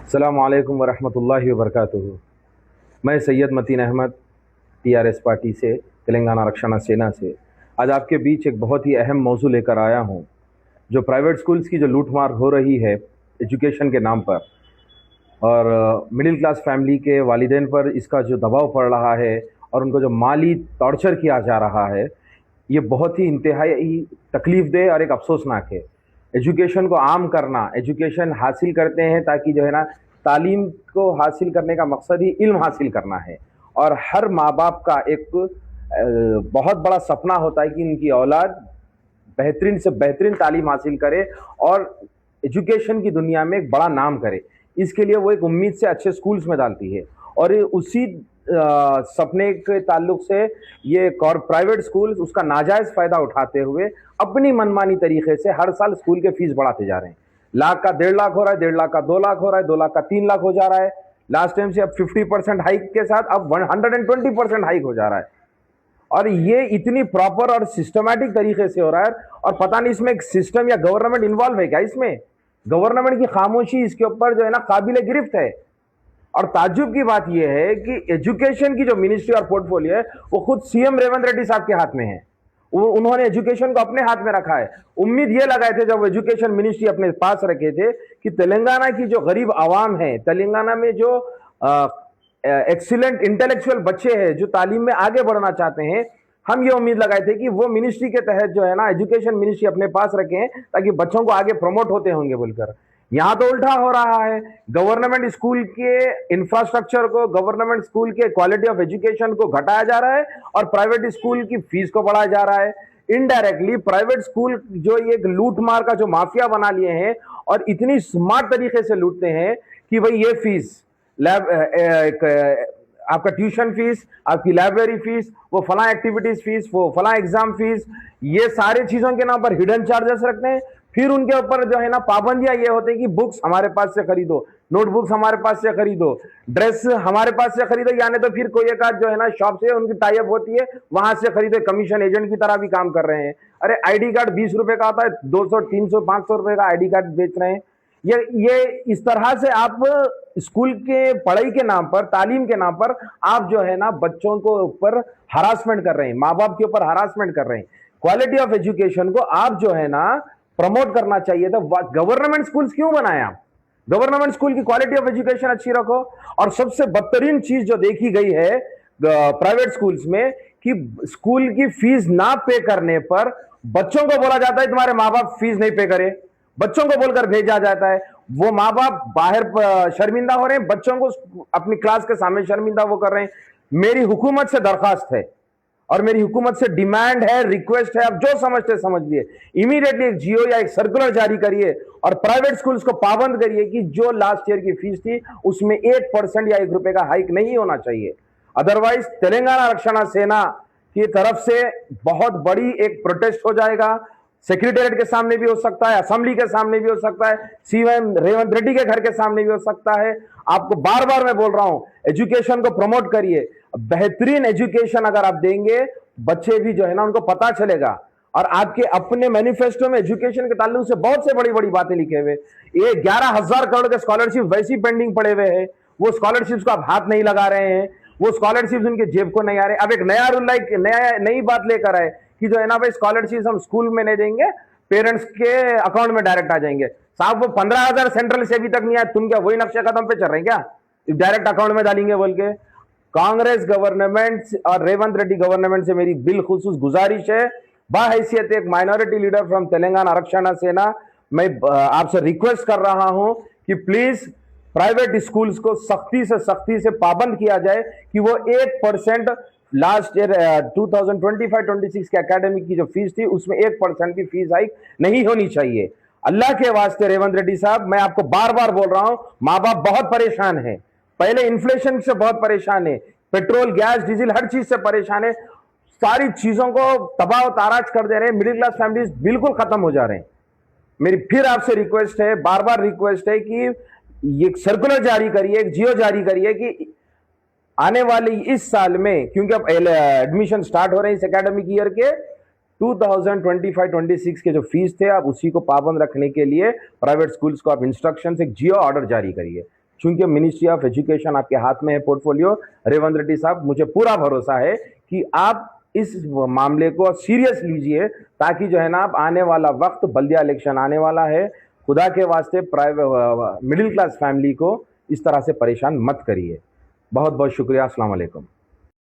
अस्सलामु अलैकुम वरहमतुल्लाहि वबरकातुहू। मैं सैयद मतीन अहमद, टीआरएस पार्टी से, तेलंगाना रक्षणा सेना से आज आपके बीच एक बहुत ही अहम मौजू लेकर आया हूं। जो प्राइवेट स्कूल्स की जो लूटमार हो रही है एजुकेशन के नाम पर, और मिडिल क्लास फैमिली के वालिदैन पर इसका जो दबाव पड़ रहा है और उनको जो माली टॉर्चर किया जा रहा है, ये बहुत ही इंतहाई तकलीफ़ दे और एक अफसोसनाक है। एजुकेशन को आम करना, एजुकेशन हासिल करते हैं ताकि जो है ना, तालीम को हासिल करने का मकसद ही इल्म हासिल करना है। और हर माँ बाप का एक बहुत बड़ा सपना होता है कि उनकी औलाद बेहतरीन से बेहतरीन तालीम हासिल करे और एजुकेशन की दुनिया में एक बड़ा नाम करे। इसके लिए वो एक उम्मीद से अच्छे स्कूल्स में डालती है, और उसी सपने के ताल्लुक से ये प्राइवेट स्कूल्स उसका नाजायज़ फ़ायदा उठाते हुए अपनी मनमानी तरीके से हर साल स्कूल के फीस बढ़ाते जा रहे हैं। लाख का 1.5 लाख हो रहा है, 1.5 लाख का 2 लाख हो रहा है, 2 लाख का 3 लाख हो जा रहा है। लास्ट टाइम से अब 50% हाइक के साथ अब 120% हाइक हो जा रहा है। और ये इतनी प्रॉपर और सिस्टमैटिक तरीके से हो रहा है, और पता नहीं इसमें एक सिस्टम या गवर्नमेंट इन्वॉल्व है क्या? इसमें गवर्नमेंट की खामोशी इसके ऊपर जो है ना काबिल गिरफ्त है। और ताज्जुब की बात यह है कि एजुकेशन की जो मिनिस्ट्री और पोर्टफोलियो है वो खुद सीएम रेवंत रेड्डी साहब के हाथ में है। उन्होंने एजुकेशन को अपने हाथ में रखा है। उम्मीद ये लगाए थे जब एजुकेशन मिनिस्ट्री अपने पास रखे थे कि तेलंगाना की जो गरीब आवाम है, तेलंगाना में जो एक्सीलेंट इंटेलेक्चुअल बच्चे हैं जो तालीम में आगे बढ़ना चाहते हैं, हम ये उम्मीद लगाए थे कि वो मिनिस्ट्री के तहत जो है ना एजुकेशन मिनिस्ट्री अपने पास रखें ताकि बच्चों को आगे प्रमोट होते होंगे बोलकर। यहां तो उल्टा हो रहा है। गवर्नमेंट स्कूल के इंफ्रास्ट्रक्चर को, गवर्नमेंट स्कूल के क्वालिटी ऑफ एजुकेशन को घटाया जा रहा है और प्राइवेट स्कूल की फीस को बढ़ाया जा रहा है। इनडायरेक्टली प्राइवेट स्कूल जो ये लूट मार का जो माफिया बना लिए हैं और इतनी स्मार्ट तरीके से लूटते हैं कि भाई ये फीस आपका ट्यूशन फीस, आपकी लाइब्रेरी फीस, वो फला एक्टिविटीज फीस, वो फला एग्जाम फीस, ये सारी चीजों के नाम पर हिडन चार्जेस रखते हैं। फिर उनके ऊपर जो है ना पाबंदियां ये होती है कि बुक्स हमारे पास से खरीदो, नोटबुक्स हमारे पास से खरीदो, ड्रेस हमारे पास से खरीदो, यानी तो फिर कोई एक आध जो है ना शॉप से उनकी टाई अप होती है, वहां से खरीदो। कमीशन एजेंट की तरह भी काम कर रहे हैं। अरे आईडी कार्ड 20 रुपए का आता है, 200, 300, 500 रुपए का आईडी कार्ड बेच रहे हैं। ये इस तरह से आप स्कूल के पढ़ाई के नाम पर, तालीम के नाम पर आप जो है ना बच्चों को ऊपर हरासमेंट कर रहे हैं, माँ बाप के ऊपर हरासमेंट कर रहे हैं। क्वालिटी ऑफ एजुकेशन को आप जो है ना प्रमोट करना चाहिए था। गवर्नमेंट स्कूल्स क्यों बनाया? गवर्नमेंट स्कूल की क्वालिटी ऑफ एजुकेशन अच्छी रखो। और सबसे बदतरीन चीज जो देखी गई है प्राइवेट स्कूल्स में कि स्कूल की फीस ना पे करने पर बच्चों को बोला जाता है तुम्हारे माँ बाप फीस नहीं पे करे, बच्चों को बोलकर भेजा जाता है। वो माँ बाप बाहर शर्मिंदा हो रहे हैं, बच्चों को अपनी क्लास के सामने शर्मिंदा वो कर रहे हैं। मेरी हुकूमत से दरखास्त है और मेरी हुकूमत से डिमांड है, रिक्वेस्ट है, आप जो समझते समझिए, इमीडिएटली एक जियो या एक सर्कुलर जारी करिए और प्राइवेट स्कूल्स को पाबंद करिए कि जो लास्ट ईयर की फीस थी उसमें 1% या 1 रुपए का हाइक नहीं होना चाहिए। अदरवाइज तेलंगाना रक्षणा सेना की तरफ से बहुत बड़ी एक प्रोटेस्ट हो जाएगा। सेक्रेटेरिएट के सामने भी हो सकता है, असेंबली के सामने भी हो सकता है, सीएम रेवंत रेड्डी के घर के सामने भी हो सकता है। आपको बार बार मैं बोल रहा हूं, एजुकेशन को प्रमोट करिए। बेहतरीन एजुकेशन अगर आप देंगे, बच्चे भी जो है ना उनको पता चलेगा। और आपके अपने मैनिफेस्टो में एजुकेशन के ताल्लुक से बहुत से बड़ी बड़ी बातें लिखे हुए। ये 11,000 करोड़ के स्कॉलरशिप वैसी पेंडिंग पड़े हुए हैं, वो स्कॉलरशिप्स को आप हाथ नहीं लगा रहे हैं, वो स्कॉलरशिप्स उनके जेब को नहीं आ रहे। अब एक नई बात लेकर आए कि जो है ना भाई स्कॉलरशिप हम स्कूल में नहीं देंगे, पेरेंट्स के अकाउंट में डायरेक्ट आ जाएंगे। साहब वो 15,000 सेंट्रल से अभी तक नहीं आया, तुम क्या वही नक्शे कदम पे चल रहे हैं क्या? डायरेक्ट अकाउंट में डालेंगे बोल के। कांग्रेस गवर्नमेंट और रेवंत रेड्डी गवर्नमेंट से मेरी बिलखुसूस गुजारिश है, बाहैसियत एक माइनॉरिटी लीडर फ्रॉम तेलंगाना रक्षणा सेना, मैं आपसे रिक्वेस्ट कर रहा हूं कि प्लीज प्राइवेट स्कूल्स को सख्ती से पाबंद किया जाए कि वो 1% लास्ट ईयर 2025-26 के एकेडमिक की जो फीस थी उसमें 1% की फीस हाइक नहीं होनी चाहिए। अल्लाह के वास्ते रेवंत रेड्डी साहब, मैं आपको बार बार बोल रहा हूं, माँ बाप बहुत परेशान है। पहले इन्फ्लेशन से बहुत परेशान है, पेट्रोल, गैस, डीजल हर चीज से परेशान है। सारी चीजों को तबाह ताराज कर दे रहे हैं। मिडिल क्लास फैमिलीज बिल्कुल खत्म हो जा रहे हैं। मेरी फिर आपसे रिक्वेस्ट है, बार बार रिक्वेस्ट है कि ये सर्कुलर जारी करिए, एक जियो जारी करिए कि आने वाले इस साल में, क्योंकि अब एडमिशन स्टार्ट हो रहे हैं इस एकेडमिक ईयर के, 2025-26 के जो फीस थे आप उसी को पाबंद रखने के लिए प्राइवेट स्कूल्स को आप इंस्ट्रक्शन एक जियो ऑर्डर जारी करिए। चूंकि मिनिस्ट्री ऑफ एजुकेशन आपके हाथ में है पोर्टफोलियो, रेवंत रेड्डी साहब, मुझे पूरा भरोसा है कि आप इस मामले को सीरियस लीजिए, ताकि जो है ना आप आने वाला वक्त, बल्दिया इलेक्शन आने वाला है, खुदा के वास्ते प्राइवेट मिडिल क्लास फैमिली को इस तरह से परेशान मत करिए। बहुत बहुत शुक्रिया। अस्सलाम वालेकुम।